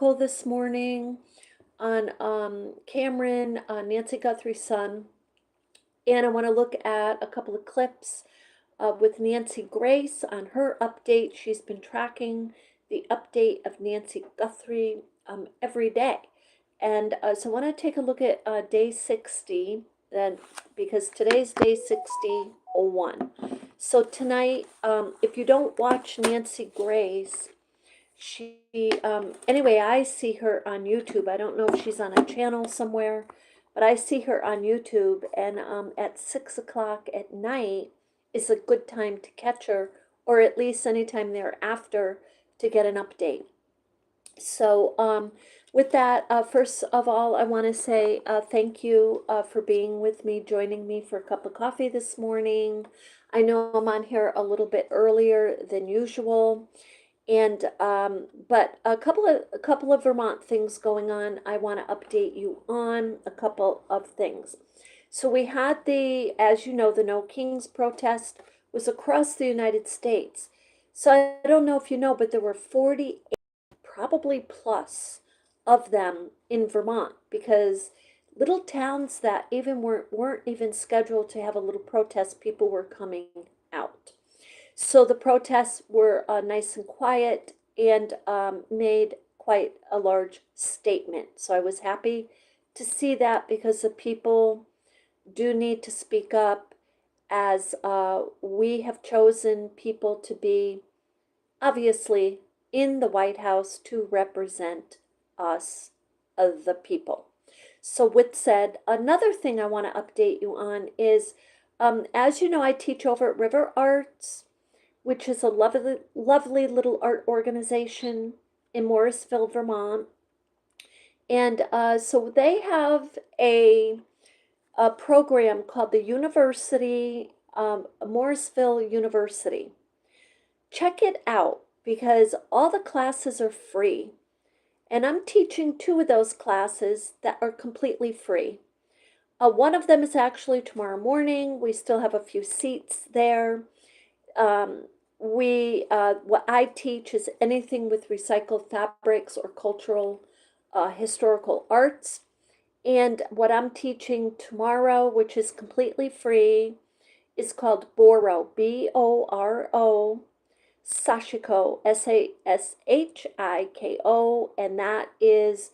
this morning on Cameron, Nancy Guthrie's son, and I want to look at a couple of clips with Nancy Grace on her update. She's been tracking the update of Nancy Guthrie every day. And so I want to take a look at day 60, then, because today's day 60:01. So tonight, if you don't watch Nancy Grace, she, anyway, I see her on YouTube. I don't know if she's on a channel somewhere, but I see her on YouTube, and at 6 o'clock at night is a good time to catch her, or at least anytime thereafter to get an update. So, with that, first of all, I want to say thank you for being with me, joining me for a cup of coffee this morning. I know I'm on here a little bit earlier than usual, and but a couple of Vermont things going on. I want to update you on a couple of things. So we had as you know, the No Kings protest was across the United States. So I don't know if you know, but there were 48, probably plus, of them in Vermont, because little towns that even weren't even scheduled to have a little protest, people were coming out. So the protests were nice and quiet, and made quite a large statement. So I was happy to see that, because the people do need to speak up, as we have chosen people to be, obviously, in the White House to represent us, the people. So with said, another thing I want to update you on is, as you know, I teach over at River Arts, which is a lovely little art organization in Morrisville, Vermont. And so they have a program called the University, Morrisville University. Check it out, because all the classes are free. And I'm teaching 2 of those classes that are completely free. One of them is actually tomorrow morning. We still have a few seats there. What I teach is anything with recycled fabrics or cultural, historical arts. And what I'm teaching tomorrow, which is completely free, is called Boro, Boro, Sashiko, Sashiko, and that is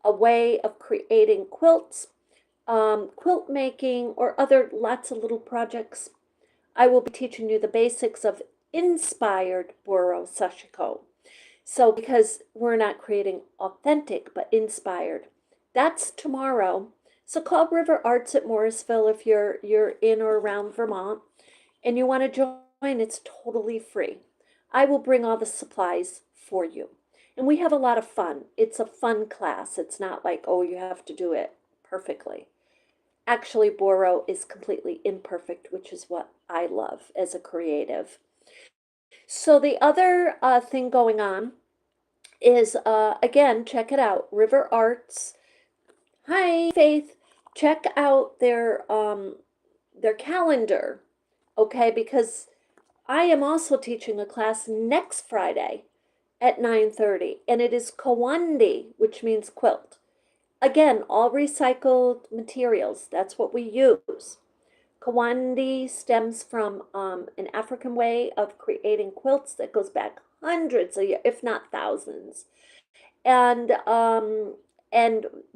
a way of creating quilts, quilt making, or other lots of little projects. I will be teaching you the basics of inspired Boro Sashiko. So, because we're not creating authentic, but inspired. That's tomorrow. So call River Arts at Morrisville if you're in or around Vermont and you want to join. It's totally free. I will bring all the supplies for you. And we have a lot of fun. It's a fun class. It's not like, oh, you have to do it perfectly. Actually, Boro is completely imperfect, which is what I love as a creative. So the other thing going on is, again, check it out, River Arts. Hi, Faith. Check out their calendar, okay? Because I am also teaching a class next Friday at 9:30, and it is Kawandi, which means quilt. Again, all recycled materials. That's what we use. Kawandi stems from an African way of creating quilts that goes back hundreds of years, if not thousands. And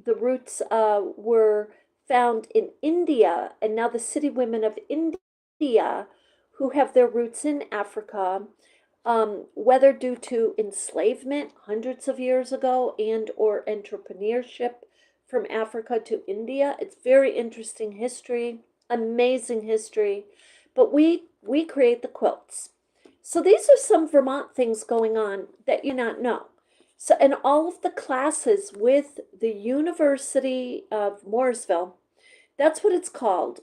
the roots were found in India, and now the city women of India, who have their roots in Africa, whether due to enslavement hundreds of years ago and or entrepreneurship from Africa to India. It's very interesting history, amazing history, but we create the quilts. So these are some Vermont things going on that you not know. So, and all of the classes with the University of Morrisville, that's what it's called,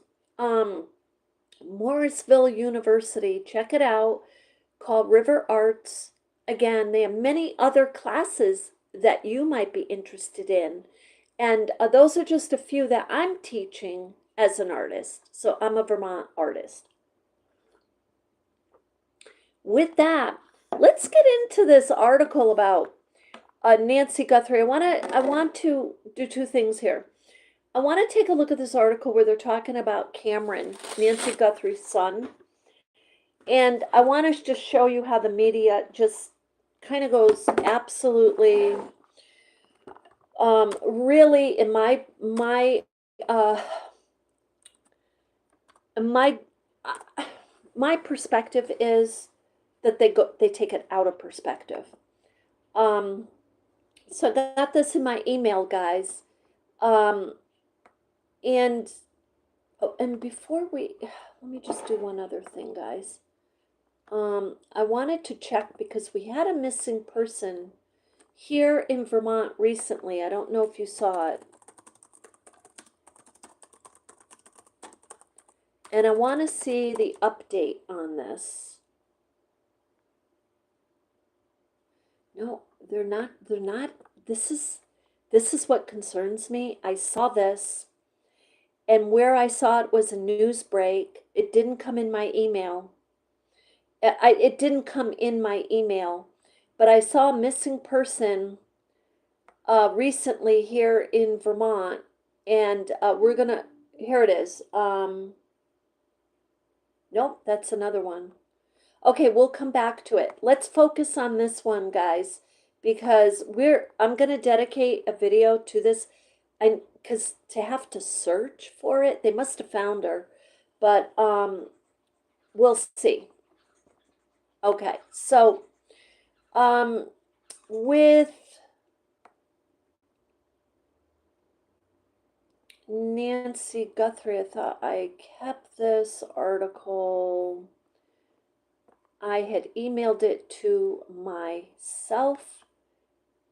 Morrisville University. Check it out, called River Arts. Again, they have many other classes that you might be interested in. And those are just a few that I'm teaching as an artist. So I'm a Vermont artist. With that, let's get into this article about Nancy Guthrie, I want to do two things here. I want to take a look at this article where they're talking about Cameron, Nancy Guthrie's son. And I want to just show you how the media just kind of goes absolutely, really, in uh, my, my perspective is that they take it out of perspective. Um, so I got this in my email, guys. Um, and oh, and before we, let me just do one other thing, guys. I wanted to check because we had a missing person here in Vermont recently. I don't know if you saw it. And I want to see the update on this. No, they're not. They're not. This is what concerns me. I saw this, and where I saw it was a Newsbreak. It didn't come in my email. It didn't come in my email, but I saw a missing person recently here in Vermont, and we're gonna. Here it is. Nope, that's another one. Okay, we'll come back to it. Let's focus on this one, guys, because I'm gonna dedicate a video to this, and because to have to search for it, they must have found her, but we'll see. Okay, so with Nancy Guthrie, I thought I kept this article. I had emailed it to myself,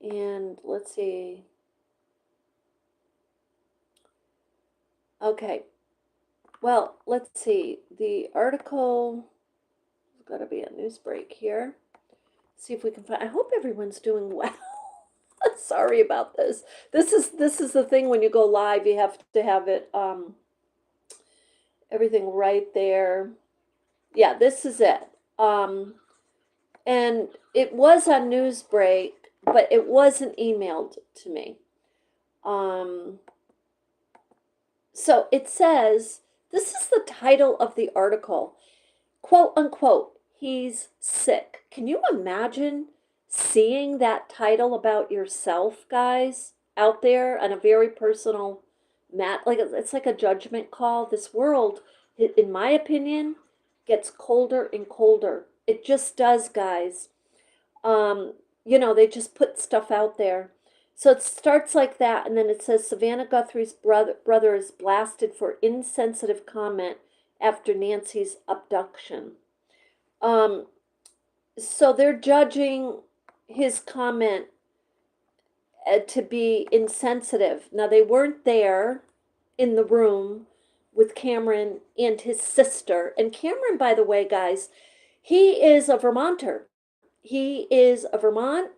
and let's see. Okay, well, let's see. The article has got to be a Newsbreak here. See if we can find. I hope everyone's doing well. Sorry about this. This is the thing when you go live. You have to have it everything right there. Yeah, this is it. And it was on Newsbreak, but it wasn't emailed to me. So it says, this is the title of the article, quote unquote, he's sick. Can you imagine seeing that title about yourself, guys, out there on a very personal like it's like a judgment call. This world, in my opinion, gets colder and colder. It just does, guys. They just put stuff out there. So it starts like that, and then it says Savannah Guthrie's brother is blasted for insensitive comment after Nancy's abduction. So they're judging his comment to be insensitive. Now, they weren't there in the room with Cameron and his sister. And Cameron, by the way, guys, he is a Vermonter. He is a Vermont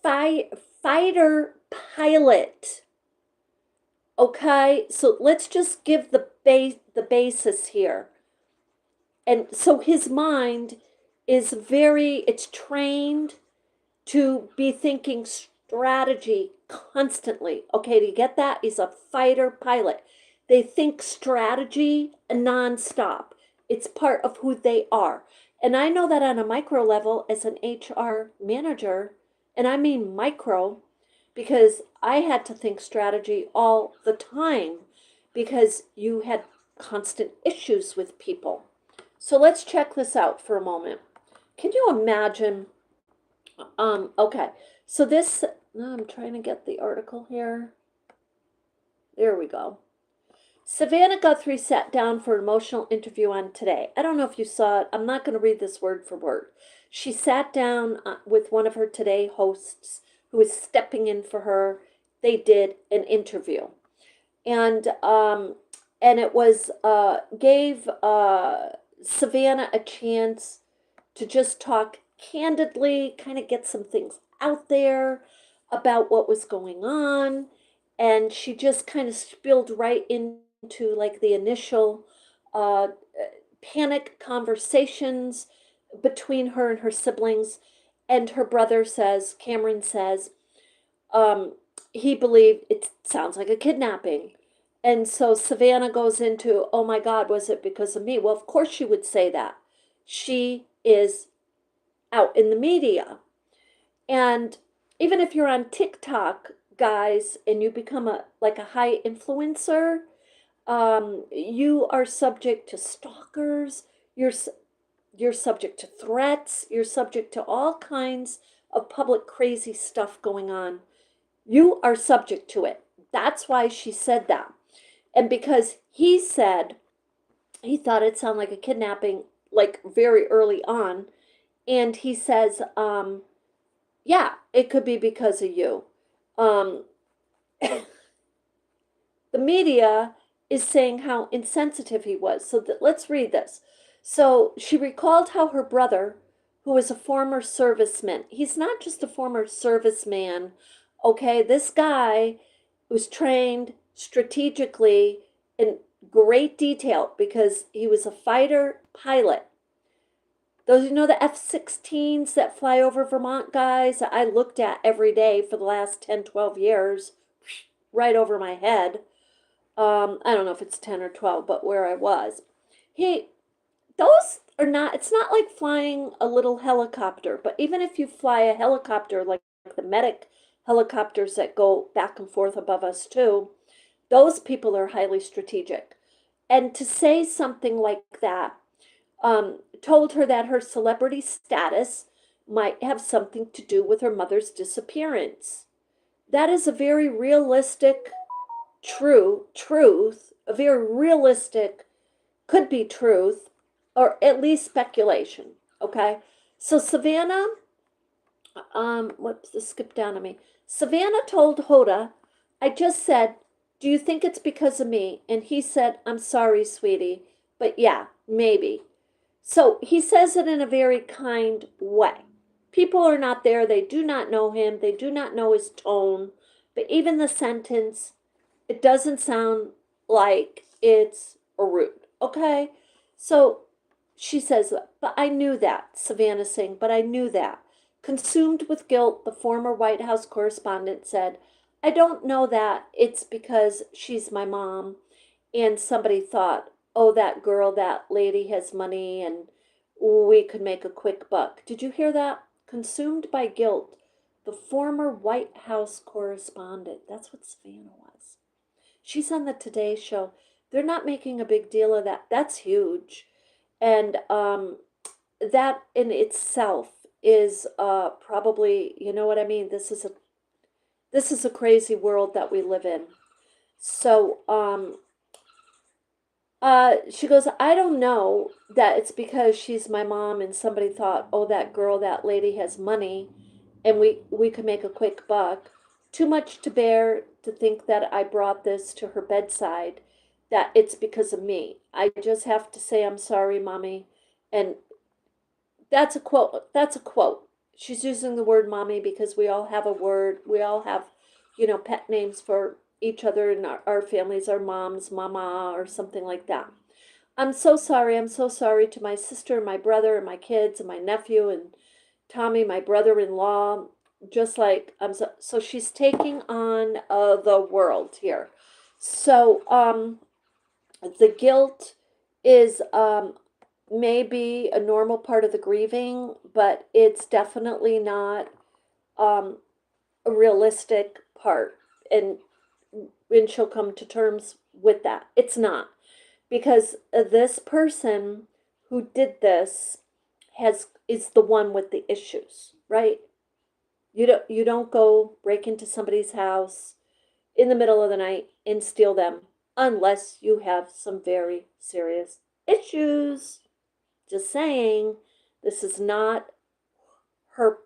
fighter pilot. Okay, so let's just give the basis here. And so his mind is it's trained to be thinking strategy constantly. Okay, do you get that? He's a fighter pilot. They think strategy nonstop. It's part of who they are. And I know that on a micro level as an HR manager, and I mean micro, because I had to think strategy all the time because you had constant issues with people. So let's check this out for a moment. Can you imagine? Okay, so this, I'm trying to get the article here. There we go. Savannah Guthrie sat down for an emotional interview on Today. I don't know if you saw it. I'm not going to read this word for word. She sat down with one of her Today hosts who was stepping in for her. They did an interview. And it was, gave Savannah a chance to just talk candidly, kind of get some things out there about what was going on. And she just kind of spilled right into like the initial panic conversations between her and her siblings. And her brother says, Cameron says, um, he believed it sounds like a kidnapping. And so Savannah goes into, oh my God, was it because of me? Well, of course she would say that. She is out in the media. And even if you're on TikTok, guys, and you become a like a high influencer, you are subject to stalkers. You're you're subject to threats. You're subject to all kinds of public crazy stuff going on. You are subject to it. That's why she said that. And because he said he thought it sounded like a kidnapping, like very early on, and he says, yeah, it could be because of you. Um, the media is saying how insensitive he was. So let's read this. So she recalled how her brother, who was a former serviceman, he's not just a former serviceman, okay? This guy was trained strategically in great detail because he was a fighter pilot. Those, you know, the F-16s that fly over Vermont, guys, that I looked at every day for the last 10, 12 years, right over my head. I don't know if it's 10 or 12, but where I was. He, those are not, it's not like flying a little helicopter, but even if you fly a helicopter like the medic helicopters that go back and forth above us too, those people are highly strategic. And to say something like that, told her that her celebrity status might have something to do with her mother's disappearance. That is a very realistic truth, a very realistic, could be truth, or at least speculation. Okay. So Savannah, whoops, this skipped down to me. Savannah told Hoda, I just said, do you think it's because of me? And he said, I'm sorry, sweetie, but yeah, maybe. So he says it in a very kind way. People are not there. They do not know him. They do not know his tone. But even the sentence, it doesn't sound like it's rude. Okay? So she says, but I knew that, Savannah saying, but I knew that. Consumed with guilt, the former White House correspondent said, I don't know that it's because she's my mom and somebody thought, oh, that girl, that lady has money and we could make a quick buck. Did you hear that? Consumed by guilt, the former White House correspondent. That's what Savannah was. She's on the Today Show. They're not making a big deal of that. That's huge. And that in itself is probably, you know what I mean? This is a crazy world that we live in. So she goes, I don't know that it's because she's my mom and somebody thought, oh, that girl, that lady has money and we could make a quick buck. Too much to bear to think that I brought this to her bedside, that it's because of me. I just have to say I'm sorry, mommy. And that's a quote. That's a quote. She's using the word mommy because we all have a word. We all have, pet names for each other in our families, our moms, mama, or something like that. I'm so sorry. I'm so sorry to my sister, my brother, and my kids, and my nephew, and Tommy, my brother-in-law. Just like so she's taking on the world here. So the guilt is maybe a normal part of the grieving, but it's definitely not um, a realistic part. And when she'll come to terms with that, it's not, because this person who did this is the one with the issues, right? You don't go break into somebody's house in the middle of the night and steal them unless you have some very serious issues. Just saying, this is not her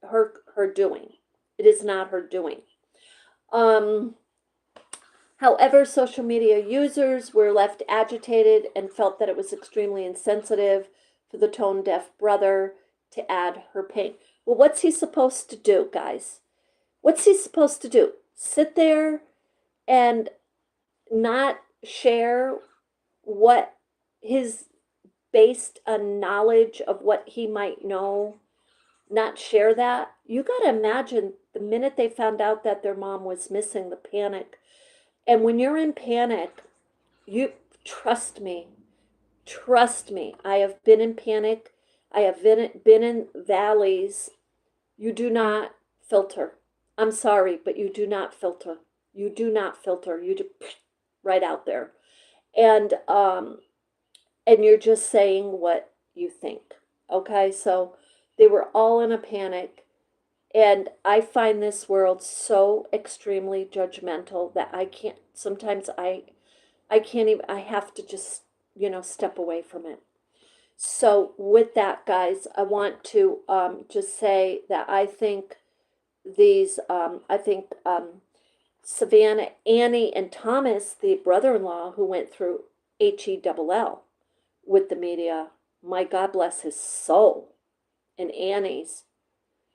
her doing. It is not her doing. Um, However, social media users were left agitated and felt that it was extremely insensitive for the tone deaf brother to add her pain. Well, what's he supposed to do, guys? What's he supposed to do? Sit there and not share what his based on knowledge of what he might know, not share that? You got to imagine the minute they found out that their mom was missing, the panic. And when you're in panic, you trust me, trust me. I have been in panic. I have been in valleys. You do not filter. I'm sorry, but you do not filter. You do not filter. You just right out there. And and you're just saying what you think. Okay? So they were all in a panic. And I find this world so extremely judgmental that I can't, sometimes I can't even, I have to just, step away from it. So with that, guys, I want to just say that I think Savannah, Annie, and Thomas, the brother-in-law who went through HELL with the media, my God bless his soul, and Annie's.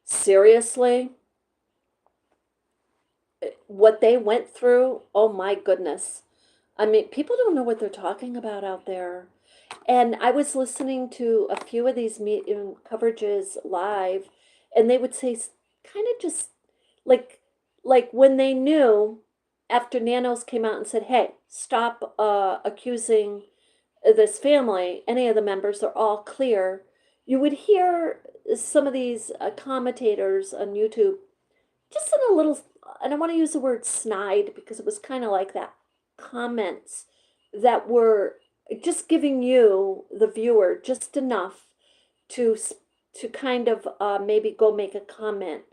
Seriously, what they went through, oh my goodness. I mean, people don't know what they're talking about out there. And I was listening to a few of these coverages live, and they would say kind of just like like when they knew after Nanos came out and said, "Hey, stop accusing this family. Any of the members are all clear." You would hear some of these commentators on YouTube just in a little, and I want to use the word snide because it was kind of like that, comments that were just giving you, the viewer, just enough to kind of maybe go make a comment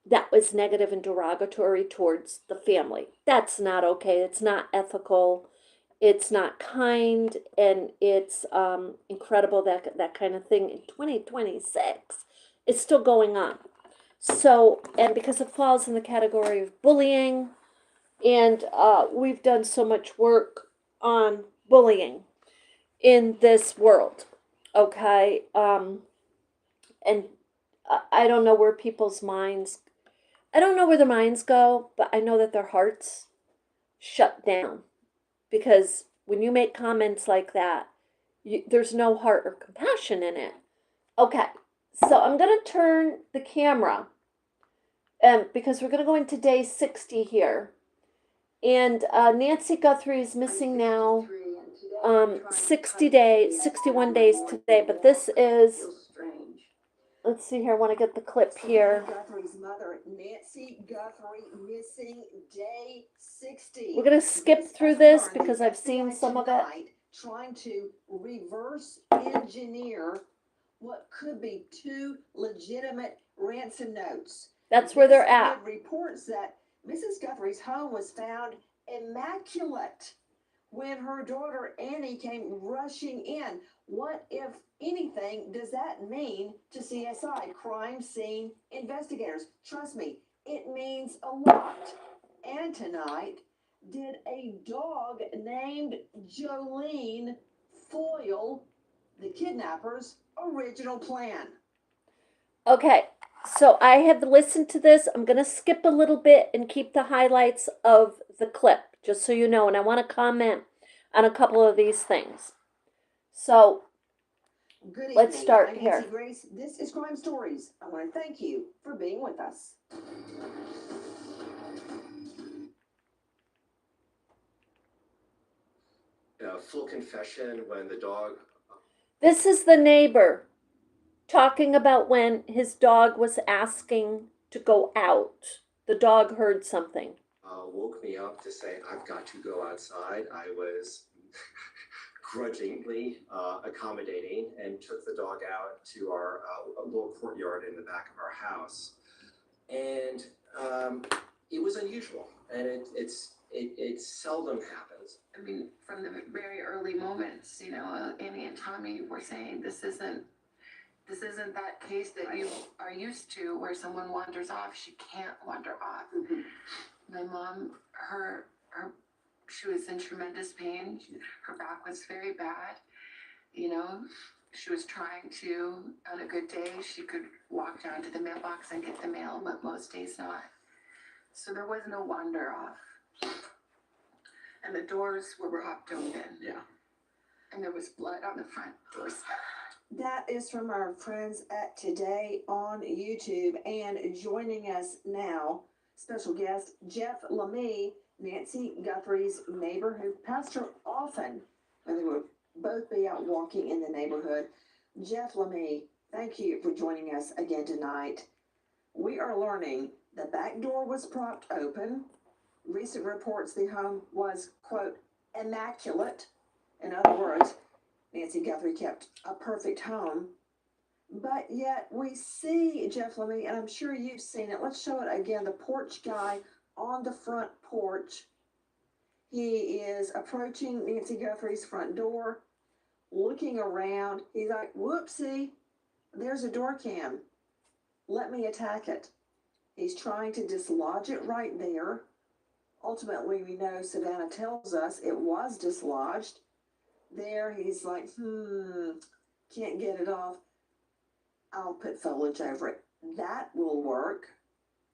that was negative and derogatory towards the family. That's not okay. It's not ethical. It's not kind, and it's incredible that that kind of thing in 2026 is still going on. So, and because it falls in the category of bullying, and we've done so much work on bullying in this world, okay? And I don't know where people's minds, I don't know where their minds go, but I know that their hearts shut down because when you make comments like that, there's no heart or compassion in it. Okay, so I'm going to turn the camera because we're going to go into day 60 here. And Nancy Gutherie is missing now 60 days, 61 days today, but this is, let's see here, I want to get the clip here. Gutherie's mother, Nancy Gutherie, missing day 60. We're going to skip through this because I've seen some of it. Trying to reverse engineer what could be 2 legitimate ransom notes. That's where they're at. Reports that Mrs. Gutherie's home was found immaculate when her daughter Annie came rushing in. What, if anything, does that mean to CSI, crime scene investigators? Trust me, it means a lot. And tonight, did a dog named Jolene foil the kidnappers' original plan? Okay, so I have listened to this. I'm going to skip a little bit and keep the highlights of the clip, just so you know. And I want to comment on a couple of these things. So, good evening. Let's start I'm here. Nancy Grace. This is Crime Stories. I want to thank you for being with us. Full confession when the dog. This is the neighbor talking about when his dog was asking to go out. The dog heard something. Woke me up to say, I've got to go outside. I was grudgingly accommodating and took the dog out to our little courtyard in the back of our house. And it was unusual, and it seldom happens. I mean, from the very early moments, Annie and Tommy were saying this isn't that case that you are used to where someone wanders off. She can't wander off. Mm-hmm. My mom, she was in tremendous pain. Her back was very bad. She was trying to, on a good day, she could walk down to the mailbox and get the mail, but most days not. So there was no wander off. And the doors were propped open. Yeah. And there was blood on the front doors. That is from our friends at Today on YouTube. And joining us now, special guest Jeff Lemay, Nancy Gutherie's neighbor who passed her often when they would both be out walking in the neighborhood. Jeff Lemay, thank you for joining us again tonight. We are learning the back door was propped open. Recent reports the home was, quote, immaculate. In other words, Nancy Gutherie kept a perfect home. But yet we see, Jeff Lemay, and I'm sure you've seen it. Let's show it again. The porch guy on the front porch. He is approaching Nancy Gutherie's front door, looking around. He's like, whoopsie, there's a door cam. Let me attack it. He's trying to dislodge it right there. Ultimately, we know Savannah tells us it was dislodged. There, he's like, can't get it off. I'll put foliage over it. That will work,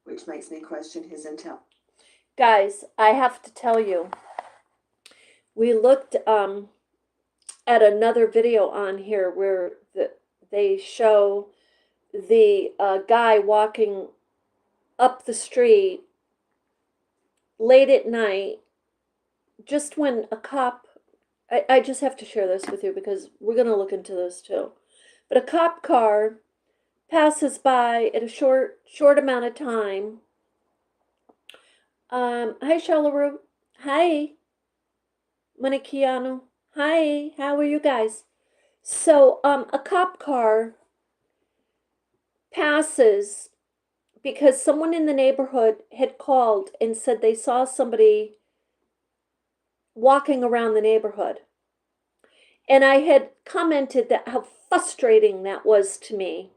which makes me question his intent. Guys, I have to tell you, we looked at another video on here where they show the guy walking up the street late at night, just when a cop, I just have to share this with you because we're going to look into this too. But a cop car passes by at a short amount of time. Hi, Shalaru. Hi, Manikiano. Hi, how are you guys? So, a cop car passes because someone in the neighborhood had called and said they saw somebody walking around the neighborhood. And I had commented that how frustrating that was to me,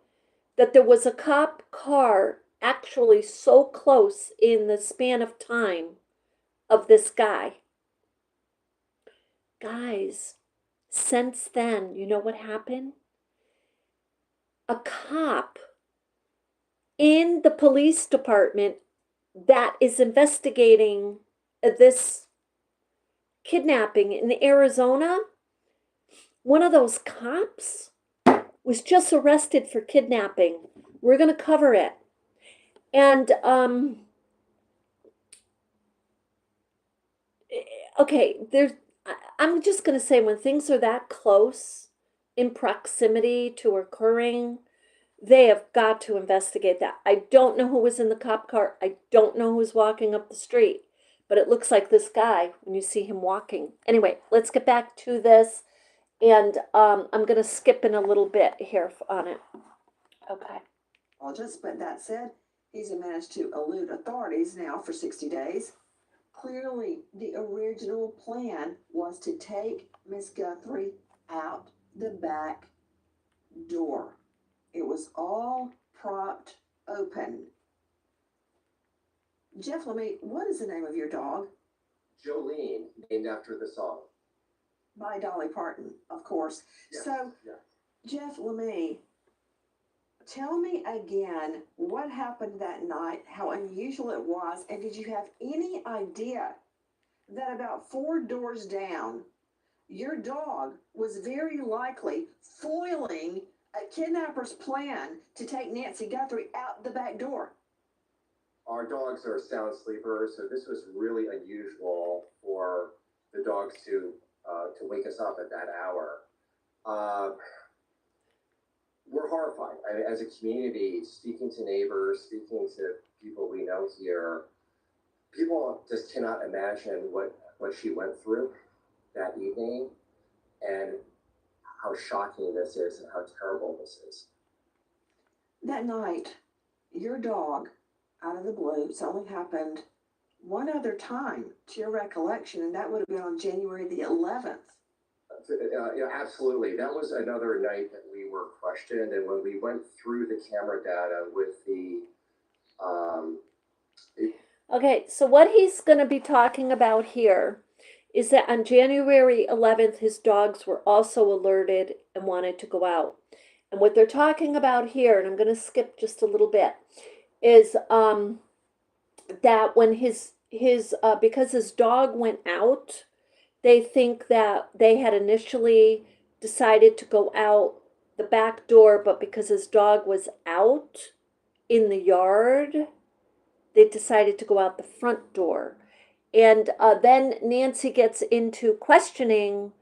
that there was a cop car actually so close in the span of time of this guy. Guys, since then, you know what happened? A cop in the police department that is investigating this kidnapping in Arizona, one of those cops was just arrested for kidnapping. We're going to cover it. And, okay, I'm just going to say when things are that close in proximity to occurring, they have got to investigate that. I don't know who was in the cop car. I don't know who was walking up the street, but it looks like this guy when you see him walking. Anyway, let's get back to this. And I'm going to skip in a little bit here on it. Okay. Well, just but that said, he's managed to elude authorities now for 60 days. Clearly, the original plan was to take Miss Gutherie out the back door. It was all propped open. Jeff Lemay, what is the name of your dog? Jolene, named after the song. By Dolly Parton, of course. Yes, So, yeah. Jeff Lemay, tell me again what happened that night, how unusual it was, and did you have any idea that about 4 doors down, your dog was very likely foiling a kidnapper's plan to take Nancy Gutherie out the back door? Our dogs are sound sleepers, so this was really unusual for the dogs to wake us up at that hour. We're horrified. I mean, as a community, speaking to neighbors, speaking to people we know here, people just cannot imagine what she went through that evening and how shocking this is and how terrible this is. That night, your dog, out of the blue, it's only happened one other time to your recollection, and that would have been on January the 11th. Yeah, absolutely. That was another night that we were questioned, and when we went through the camera data with the Okay, so what he's going to be talking about here is that on January 11th, his dogs were also alerted and wanted to go out. And what they're talking about here, and I'm going to skip just a little bit, is that when because his dog went out, they think that they had initially decided to go out the back door, but because his dog was out in the yard, they decided to go out the front door. And then Nancy gets into questioning,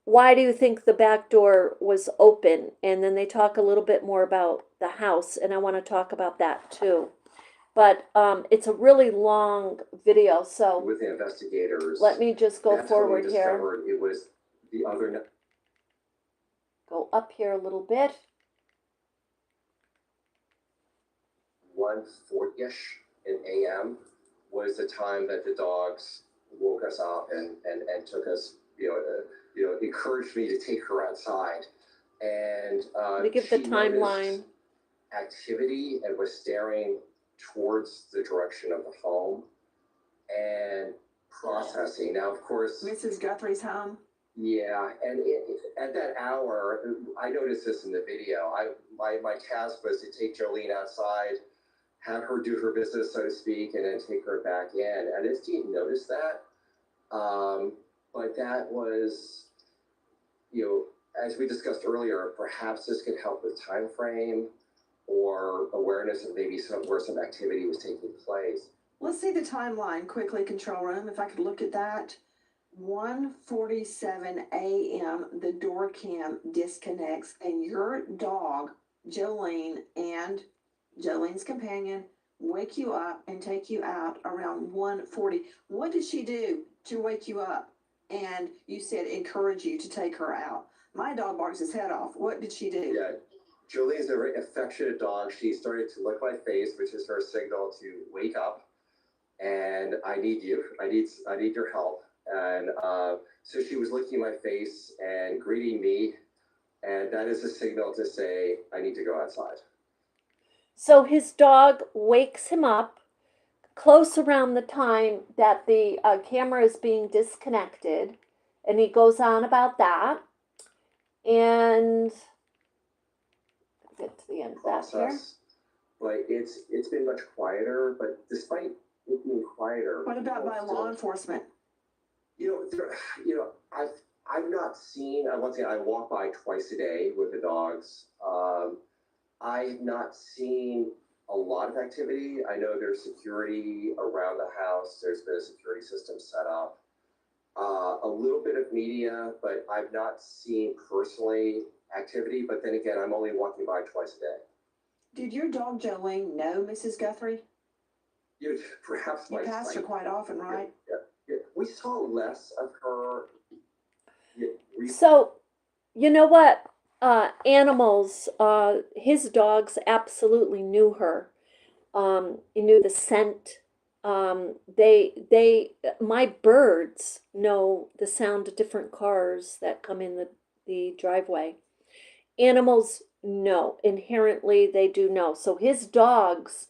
why do you think the back door was open? And then they talk a little bit more about the house, and I want to talk about that too. But it's a really long video, so With the investigators. let me just go that's when we forward here. discovered it was the other. Go up here a little bit. 1:40ish in AM was the time that the dogs woke us up and took us, encouraged me to take her outside. And Let me give the she timeline. noticed activity and was staring towards the direction of the home and processing. Now, of course, Mrs. Guthrie's home. yeah, and at that hour, I noticed this in the video. My task was to take Jolene outside, have her do her business, so to speak, and then take her back in. I just didn't notice that. But that was, as we discussed earlier, perhaps this could help with time frame or awareness of maybe where some activity was taking place. Let's see the timeline quickly, control room, if I could look at that. 1:47 a.m. the door cam disconnects, and your dog, Jolene, and Jolene's companion wake you up and take you out around 1:40. What did she do to wake you up? And you said encourage you to take her out. My dog barks his head off. What did she do? Yeah, Jolene's a very affectionate dog. She started to lick my face, which is her signal to wake up. And I need you. I need your help. And so she was licking my face and greeting me. And that is a signal to say, I need to go outside. So his dog wakes him up close around the time that the camera is being disconnected, and he goes on about that. And get to the end of that here. But it's been much quieter. But despite it being quieter, What about by law enforcement? I've not seen. I want to say I walk by twice a day with the dogs. I've not seen a lot of activity. I know there's security around the house. There's been a security system set up. A little bit of media, but I've not seen personally activity. But then again, I'm only walking by twice a day. Did your dog Jolene know Mrs. Guthrie? Perhaps You passed her quite often, right? Yeah. We saw less of her. So, you know what? Animals, his dogs absolutely knew her. He knew the scent. My birds know the sound of different cars that come in the driveway. Animals know, inherently they do know. So his dogs,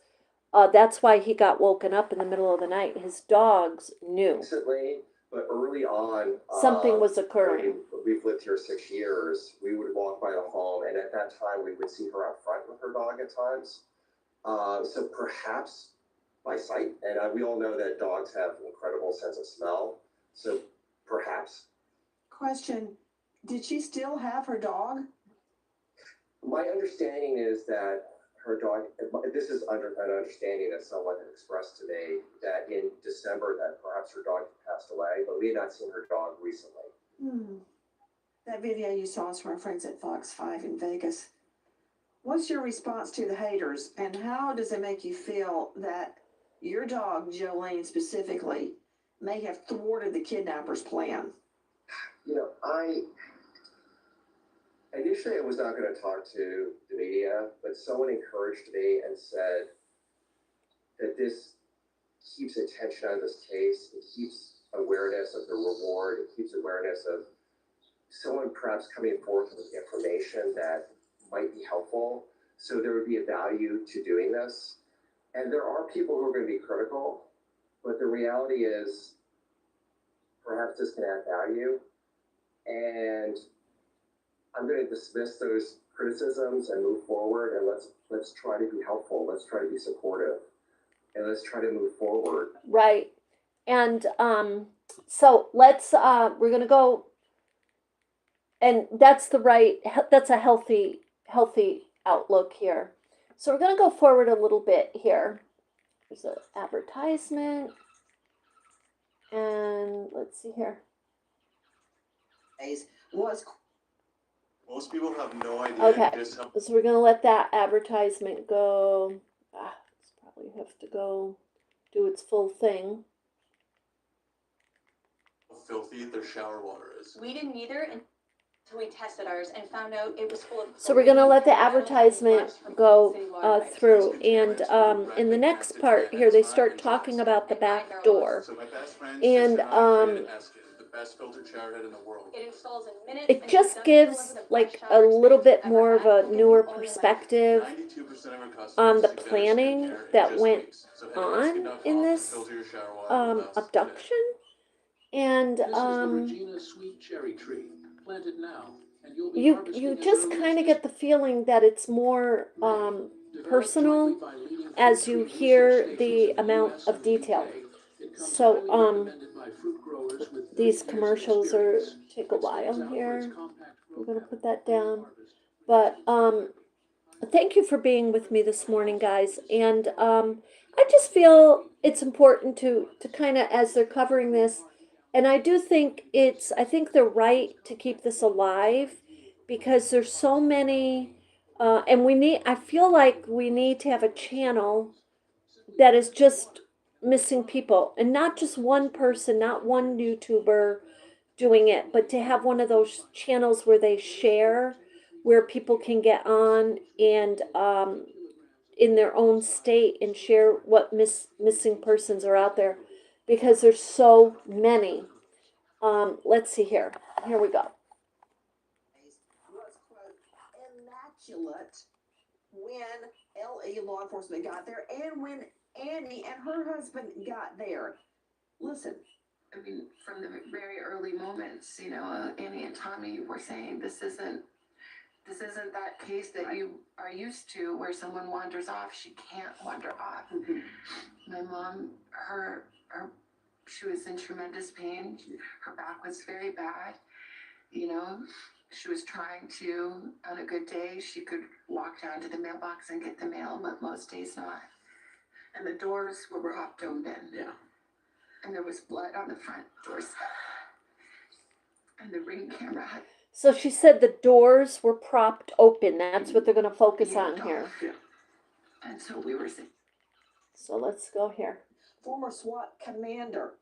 that's why he got woken up in the middle of the night. His dogs knew. Recently, but early on, Something was occurring. We've lived here 6 years. We would walk by the home, and at that time, we would see her out front with her dog at times. So perhaps by sight, and we all know that dogs have an incredible sense of smell. So perhaps. Question, did she still have her dog? My understanding is that her dog, this is an understanding that someone had expressed to me, that in December that perhaps her dog passed away, but we had not seen her dog recently. That video you saw is from our friends at Fox 5 in Vegas. What's your response to the haters, and how does it make you feel that your dog, Jolene specifically, may have thwarted the kidnapper's plan? Initially I was not going to talk to the media, but someone encouraged me and said that this keeps attention on this case. It keeps awareness of the reward. It keeps awareness of someone perhaps coming forth with information that might be helpful. So there would be a value to doing this. And there are people who are going to be critical, but the reality is perhaps this can add value. And I'm going to dismiss those criticisms and move forward, and let's try to be helpful. Let's try to be supportive, and let's try to move forward. Right. And so we're going to go, and that's a healthy healthy outlook here. So we're going to go forward a little bit here. There's an advertisement. And let's see here. Was Most people have no idea Okay, just how so we're going to let that advertisement go. It's probably have to go do its full thing. filthy their shower water is. We didn't either until we tested ours and found out it was full of. So we're going to let the advertisement go through. And in the next part here, they start talking about the back door. So my best friend And the best filtered shower head in the world. It installs in minutes. it just gives like a little bit more of a newer perspective 92% of our customers on the suggest planning skincare in that just went weeks. So head on in this filter your shower water with us today. abduction. And This is the Regina sweet cherry tree. Plant it now, and you'll be you harvesting as just early kind as of get the feeling that it's more Developed personal jointly by leading as fruit you tree hear research the stations in amount US of and the detail. UK. It comes So, highly recommended by fruit growers with 30 these years of commercials are experience. take a It stands while out for its here. compact I'm growth gonna habit. put that down. But thank you for being with me this morning, guys. And I just feel it's important to kind of, as they're covering this, and I do think I think they're right to keep this alive because there's so many, and I feel like we need to have a channel that is just missing people, and not just one person, not one YouTuber doing it, but to have one of those channels where they share, where people can get on and in their own state and share what missing persons are out there, because there's so many. Let's see here. Here we go. was, quote, immaculate when LE law enforcement got there and when Annie and her husband got there. Listen, I mean, from the very early moments, you know, Annie and Tommy were saying this isn't that case that you are used to where someone wanders off. She can't wander off. My mom, she was in tremendous pain. Her back was very bad. You know, she was trying to, on a good day, she could walk down to the mailbox and get the mail, but most days not. And the doors were propped open. Yeah. And there was blood on the front doors. And the Ring camera had. So she said the doors were propped open. That's what they're going to focus on here. And so we were saying. So let's go here. former SWAT commander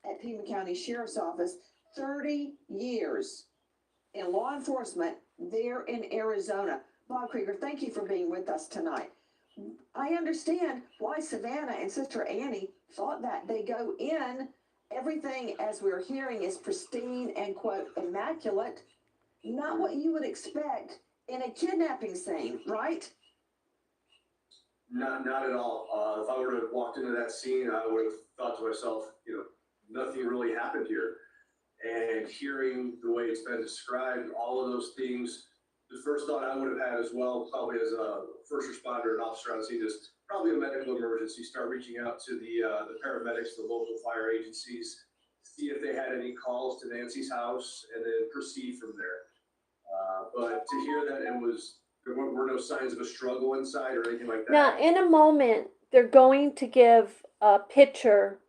at Pima County Sheriff's Office, 30 years in law enforcement there in Arizona. Bob Krieger, thank you for being with us tonight. I understand why Savannah and Sister Annie thought that. They go in, everything, as we're hearing, is pristine and, quote, immaculate. Not what you would expect in a kidnapping scene, right? Not at all. If I were to have walked into that scene, I would have thought to myself, nothing really happened here. And hearing the way it's been described, all of those things, the first thought I would have had as well, probably as a first responder and officer on scene, is probably a medical emergency. Start reaching out to the paramedics, the local fire agencies, see if they had any calls to Nancy's house, and then proceed from there. But to hear that there were no signs of a struggle inside or anything like that. Now, in a moment, they're going to give a picture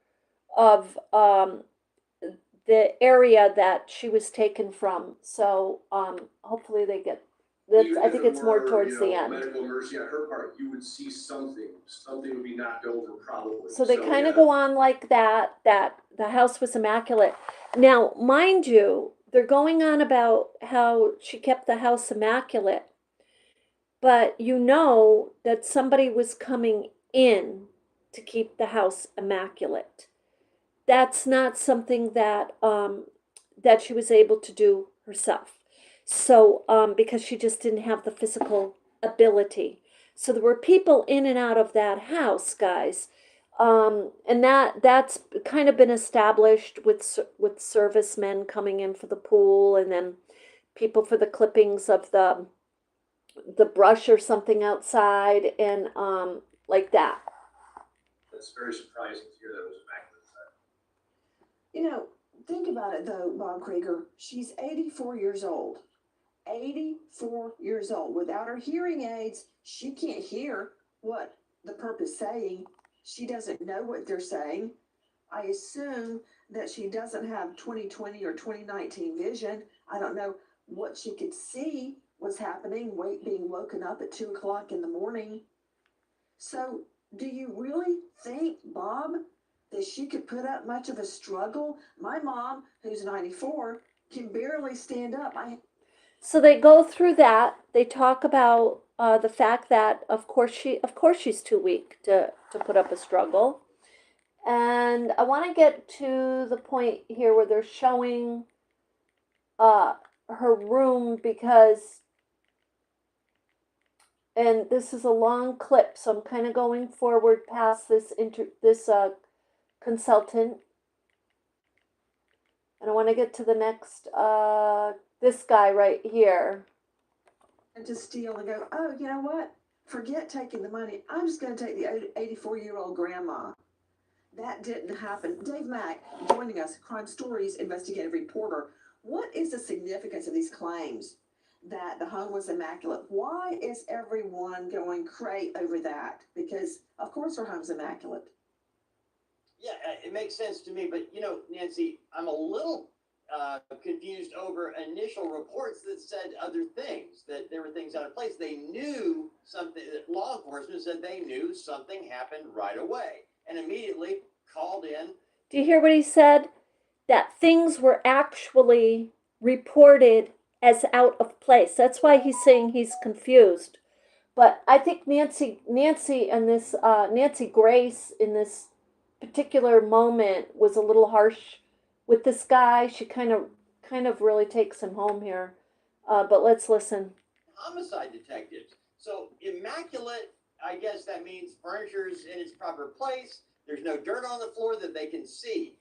of the area that she was taken from. So hopefully they get. I think it's more towards the end. Medical emergency on her part, you would see something. Something would be knocked over, probably. So they kind of go on like that. That the house was immaculate. Now, mind you, they're going on about how she kept the house immaculate. But you know that somebody was coming in to keep the house immaculate. That's not something that that she was able to do herself. So because she just didn't have the physical ability. So there were people in and out of that house, guys. And that's kind of been established with servicemen coming in for the pool, and then people for the clippings of the brush or something outside, and like that. It's very surprising to hear that it was immaculate. Think about it though, Bob Krieger. She's 84 years old. 84 years old. Without her hearing aids, she can't hear what the perp is saying. She doesn't know what they're saying. I assume that she doesn't have 20/20 or 20/19 vision. I don't know what she could see was happening, being woken up at 2 o'clock in the morning. So, do you really think, Bob, that she could put up much of a struggle? My mom, who's 94, can barely stand up. So they go through that. They talk about the fact that, of course, she's too weak to put up a struggle. And I want to get to the point here where they're showing her room because, and this is a long clip, so I'm kind of going forward past this consultant, and I want to get to the next this guy right here. And to steal and go, oh, you know what? Forget taking the money. I'm just going to take the 84-year-old grandma. That didn't happen. Dave Mack joining us, Crime Stories investigative reporter. What is the significance of these claims that the home was immaculate? Why is everyone going cray over that? Because, of course, her home's immaculate. Yeah, it makes sense to me. But, Nancy, I'm a little confused over initial reports that said other things, that there were things out of place. They knew something, that law enforcement said they knew something happened right away and immediately called in. Do you hear what he said? That things were actually reported as out of place. That's why he's saying he's confused. But I think Nancy and this Nancy Grace in this particular moment was a little harsh with this guy. She kind of really takes him home here. But let's listen. Homicide detectives. So immaculate, I guess that means furniture's in its proper place. There's no dirt on the floor that they can see.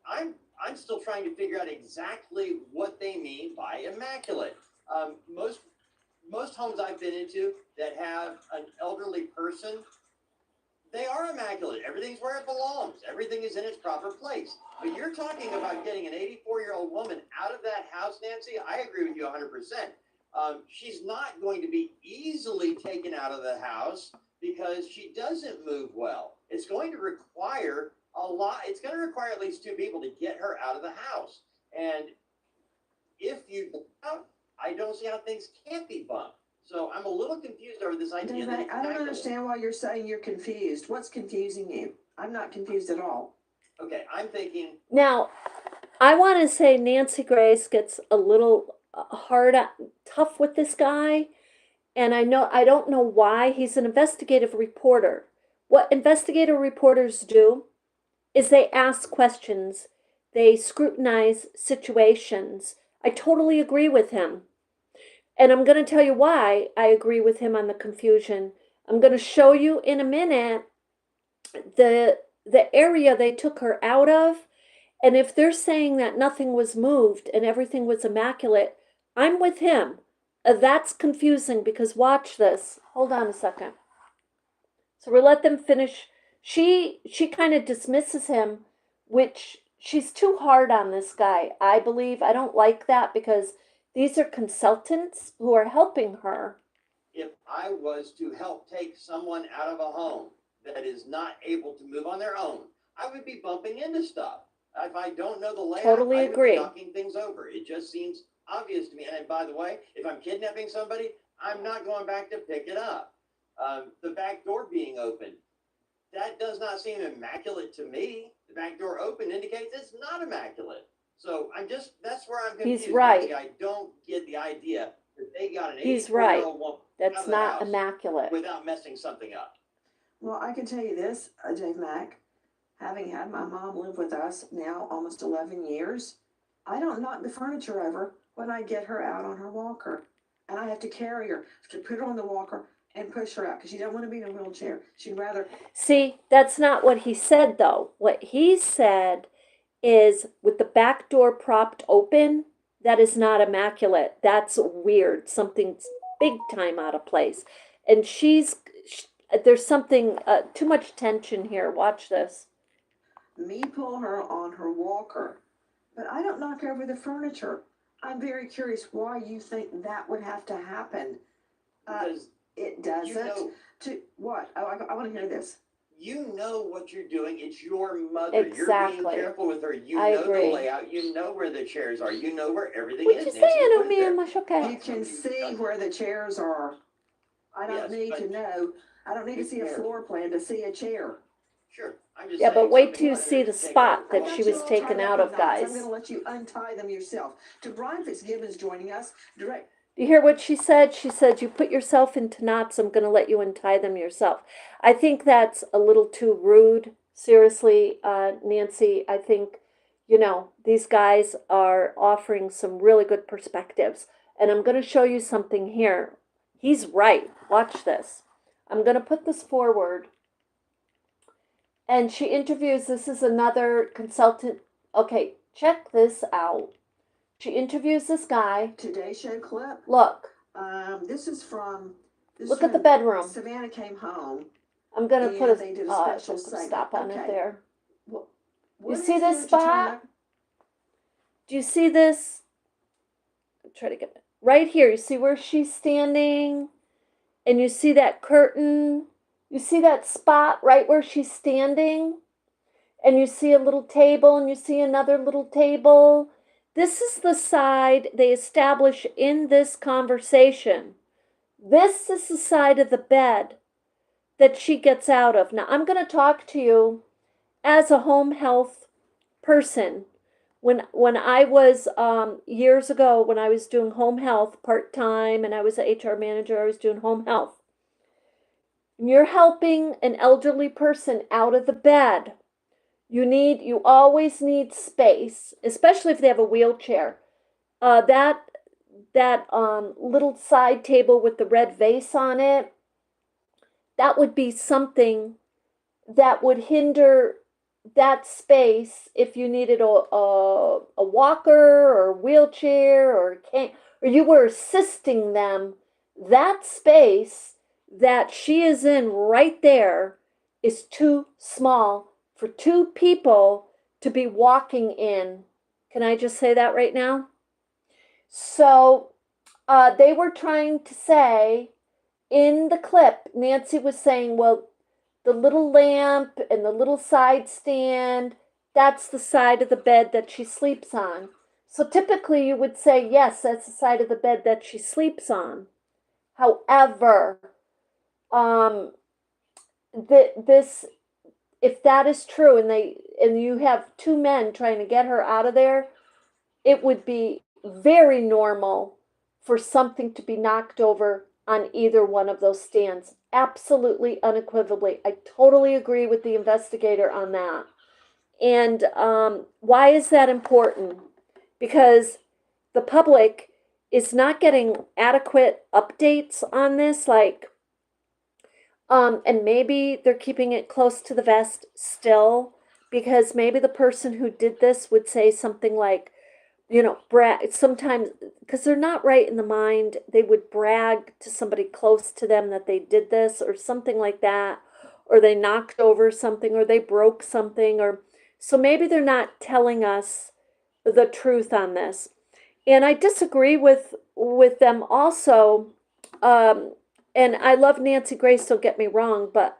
I'm still trying to figure out exactly what they mean by immaculate. Most homes I've been into that have an elderly person, they are immaculate. Everything's where it belongs. Everything is in its proper place. But you're talking about getting an 84-year-old woman out of that house, Nancy. I agree with you 100%. She's not going to be easily taken out of the house because she doesn't move well. It's going to require a lot. It's going to require at least two people to get her out of the house. And if you out, I don't see how things can't be bumped. So I'm a little confused over this idea that I don't understand why you're saying you're confused. What's confusing you? I'm not confused at all. Okay, I'm thinking. Now, I want to say Nancy Grace gets a little tough with this guy. And I don't know why. He's an investigative reporter. What investigative reporters do is they ask questions. They scrutinize situations. I totally agree with him. And I'm going to tell you why I agree with him on the confusion. I'm going to show you in a minute the area they took her out of. And if they're saying that nothing was moved and everything was immaculate, I'm with him. That's confusing because watch this. Hold on a second. So we'll let them finish. She kind of dismisses him, which she's too hard on this guy. I believe I don't like that because these are consultants who are helping her. If I was to help take someone out of a home that is not able to move on their own, I would be bumping into stuff. If I don't know the layout, Totally I would agree. be knocking things over. It just seems obvious to me. And by the way, if I'm kidnapping somebody, I'm not going back to pick it up. The back door being open, that does not seem immaculate to me. The back door open indicates it's not immaculate. So that's where I'm confused. He's right. I don't get the idea that they got an 84-year-old woman That's not immaculate. without messing something up. Well, I can tell you this, Dave Mack, having had my mom live with us now almost 11 years, I don't knock the furniture over when I get her out on her walker. And I have to carry her, to put her on the walker and push her out because she doesn't want to be in a wheelchair. She'd rather. See, that's not what he said, though. What he said is with the back door propped open, that is not immaculate. That's weird. Something's big time out of place. And there's something, too much tension here. Watch this. Me pull her on her walker, but I don't knock over the furniture. I'm very curious why you think that would have to happen. Because It doesn't. you know, To what? Oh, I want to hear this. you know what you're doing. It's your mother. You're Exactly. being careful with her. You I know agree. the layout. You know where the chairs are. You know where everything What is. you Nancy saying, put oh it there. man, much okay? You can see where the chairs are. I don't Yes, need to but- know. I don't need to see a floor plan to see a chair. Sure. I'm just Yeah, saying but wait something till you like see the this, take spot over. that I she got you was all taken tied up out in of, knots. I'm guys. going to let you untie them yourself. To Brian Fitzgibbons joining us, direct. You hear what she said? She said, you put yourself into knots, I'm going to let you untie them yourself. I think that's a little too rude. Seriously, Nancy, I think, you know, these guys are offering some really good perspectives. And I'm going to show you something here. He's right. Watch this. I'm going to put this forward. And she interviews, this is another consultant. Okay, check this out. She interviews this guy. Today Show clip. Look. This is from. Look at the bedroom. Savannah came home. I'm gonna And put they a, did a special segment. stop on it Okay. there. What You is see there this to turn spot? up? Do you see this? Try to get it right here. You see where she's standing, and you see that curtain. You see that spot right where she's standing, and you see a little table, and you see another little table. This is the side they establish in this conversation. This is the side of the bed that she gets out of. Now, I'm going to talk to you as a home health person. When I was years ago, when I was doing home health part-time and I was an HR manager, I was doing home health. You're helping an elderly person out of the bed. You always need space, especially if they have a wheelchair. That little side table with the red vase on it, that would be something that would hinder that space if you needed a walker or a wheelchair or you were assisting them. That space that she is in right there is too small for two people to be walking in. Can I just say that right now? So they were trying to say in the clip, Nancy was saying, well, the little lamp and the little side stand, that's the side of the bed that she sleeps on. So typically you would say, yes, that's the side of the bed that she sleeps on. However, this, if that is true and you have two men trying to get her out of there, it would be very normal for something to be knocked over on either one of those stands. Absolutely, unequivocally. I totally agree with the investigator on that. And why is that important? Because the public is not getting adequate updates on this, like, and maybe they're keeping it close to the vest still, because maybe the person who did this would say something like, you know, brag sometimes, because they're not right in the mind, they would brag to somebody close to them that they did this or something like that, or they knocked over something, or they broke something, or so maybe they're not telling us the truth on this. And I disagree with them also. And I love Nancy Grace, don't get me wrong, but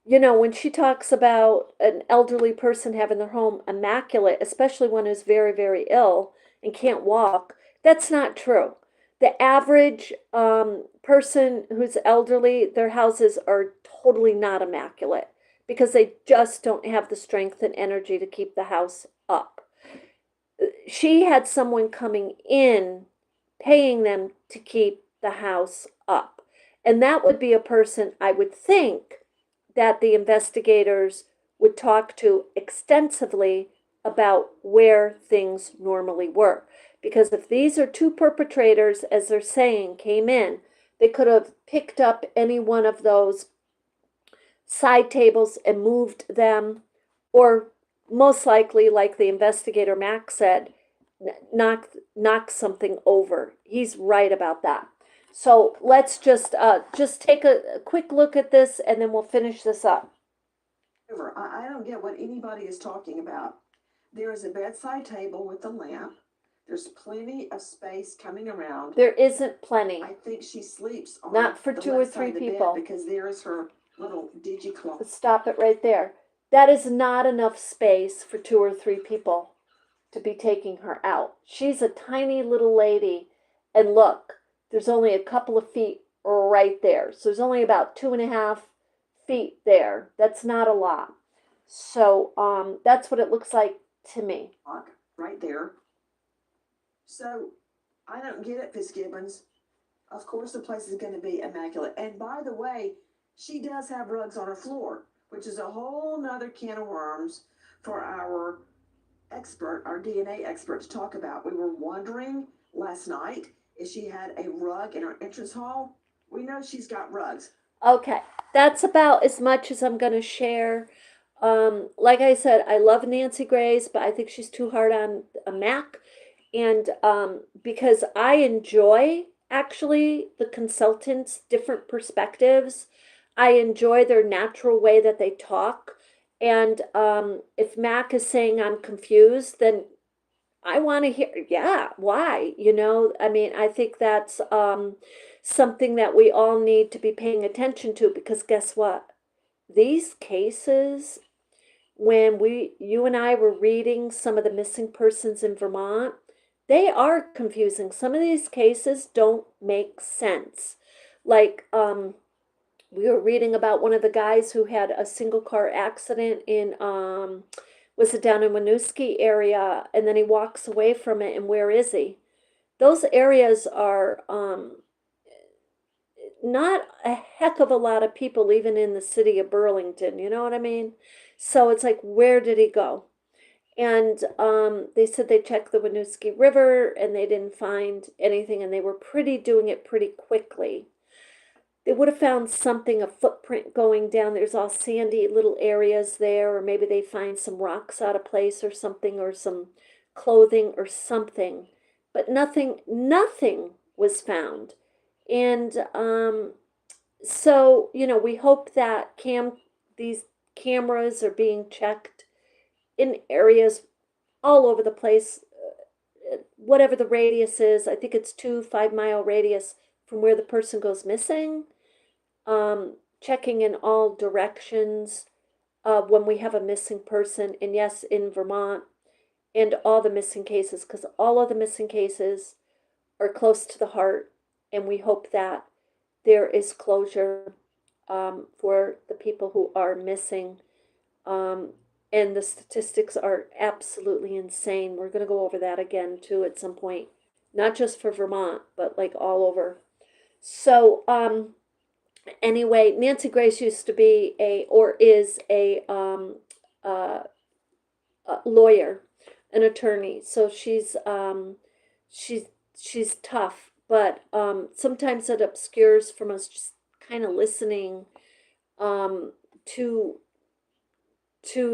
you know, when she talks about an elderly person having their home immaculate, especially one who's very, very ill and can't walk, that's not true. The average person who's elderly, their houses are totally not immaculate because they just don't have the strength and energy to keep the house up. She had someone coming in, paying them to keep the house up. And that would be a person, I would think, that the investigators would talk to extensively about where things normally were. Because if these are two perpetrators, as they're saying, came in, they could have picked up any one of those side tables and moved them, or most likely, like the investigator Max said, knock something over. He's right about that. So let's just take a quick look at this, and then we'll finish this up. I don't get what anybody is talking about. There is a bedside table with a lamp. There's plenty of space coming around. There isn't plenty. I think she sleeps on Not for the 2 or left side 3 of the bed people. because there is her little digi-cloth. Stop it right there. That is not enough space for 2 or 3 people to be taking her out. She's a tiny little lady. And look, there's only a couple of feet right there. So there's only about 2.5 feet there. That's not a lot. So that's what it looks like to me. Right there. So I don't get it, Fitzgibbons. Of course the place is going to be immaculate. And by the way, she does have rugs on her floor, which is a whole nother can of worms for our expert, our DNA expert, to talk about. We were wondering last night if she had a rug in her entrance hall. We know she's got rugs. Okay, that's about as much as I'm going to share. Like I said, I love Nancy Grace, but I think she's too hard on a Mac. And because I enjoy actually the consultants' different perspectives, I enjoy their natural way that they talk. And if Mac is saying I'm confused, then I want to hear, yeah, why? You know, I mean, I think that's something that we all need to be paying attention to, because guess what? These cases, when you and I were reading some of the missing persons in Vermont, they are confusing. Some of these cases don't make sense. Like, we were reading about one of the guys who had a single car accident in, was it down in Winooski area, and then he walks away from it, and where is he? Those areas are not a heck of a lot of people even in the city of Burlington, you know what I mean? So it's like, where did he go? And they said they checked the Winooski River and they didn't find anything, and they were doing it pretty quickly. They would have found something, a footprint going down. There's all sandy little areas there, or maybe they find some rocks out of place or something, or some clothing or something. But nothing was found. And so, you know, we hope that these cameras are being checked in areas all over the place, whatever the radius is. I think it's 5-mile radius from where the person goes missing. Checking in all directions when we have a missing person, and yes, in Vermont, and all the missing cases, because all of the missing cases are close to the heart, and we hope that there is closure for the people who are missing. And the statistics are absolutely insane. We're going to go over that again too at some point, not just for Vermont, but like all over. So anyway, Nancy Grace used to be is a lawyer, an attorney. So she's tough, but sometimes it obscures from us just kind of listening to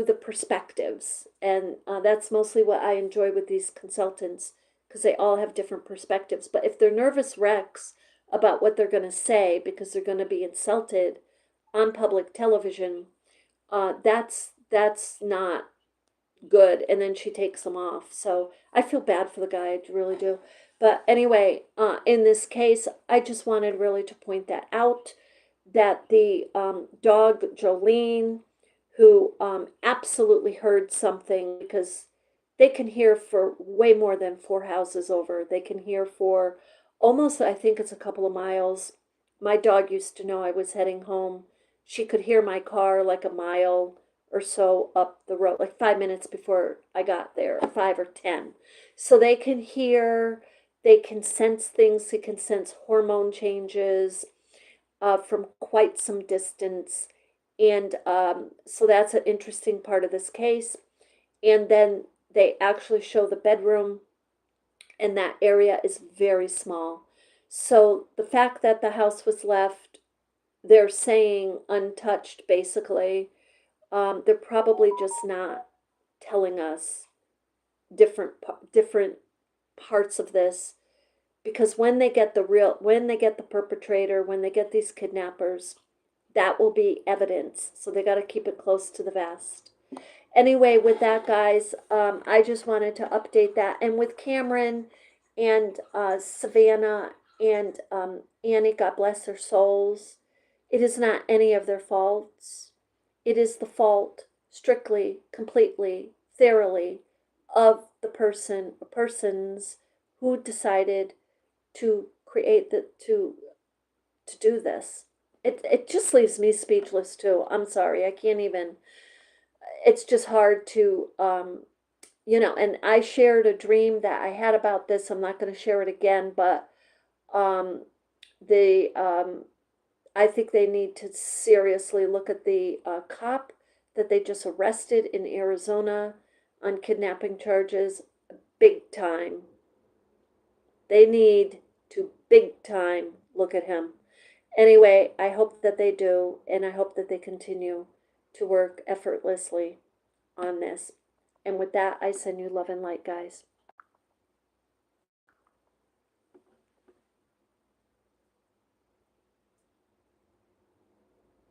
the perspectives. And that's mostly what I enjoy with these consultants, because they all have different perspectives. But if they're nervous wrecks about what they're going to say because they're going to be insulted on public television, that's not good. And then she takes them off. So I feel bad for the guy, I really do. But anyway, in this case, I just wanted really to point that out, that the dog Jolene, who absolutely heard something, because they can hear for way more than 4 houses over. They can hear for almost, I think it's a couple of miles. My dog used to know I was heading home. She could hear my car like a mile or so up the road, like 5 minutes before I got there, 5 or 10. So they can hear, they can sense things, they can sense hormone changes from quite some distance. And so that's an interesting part of this case. And then they actually show the bedroom, and that area is very small. So the fact that the house was left, they're saying untouched, basically, they're probably just not telling us different parts of this, because when they get the perpetrator, when they get these kidnappers, that will be evidence. So they got to keep it close to the vest. Anyway, with that, guys, I just wanted to update that. And with Cameron and Savannah and Annie, God bless their souls, it is not any of their faults. It is the fault, strictly, completely, thoroughly, of the persons who decided to create to do this. It just leaves me speechless too. I'm sorry, I can't even. It's just hard to and I shared a dream that I had about this. I'm not going to share it again, but the I think they need to seriously look at the cop that they just arrested in Arizona on kidnapping charges, big time. They need to big time look at him. Anyway, I hope that they do, and I hope that they continue to work effortlessly on this. And with that, I send you love and light, guys.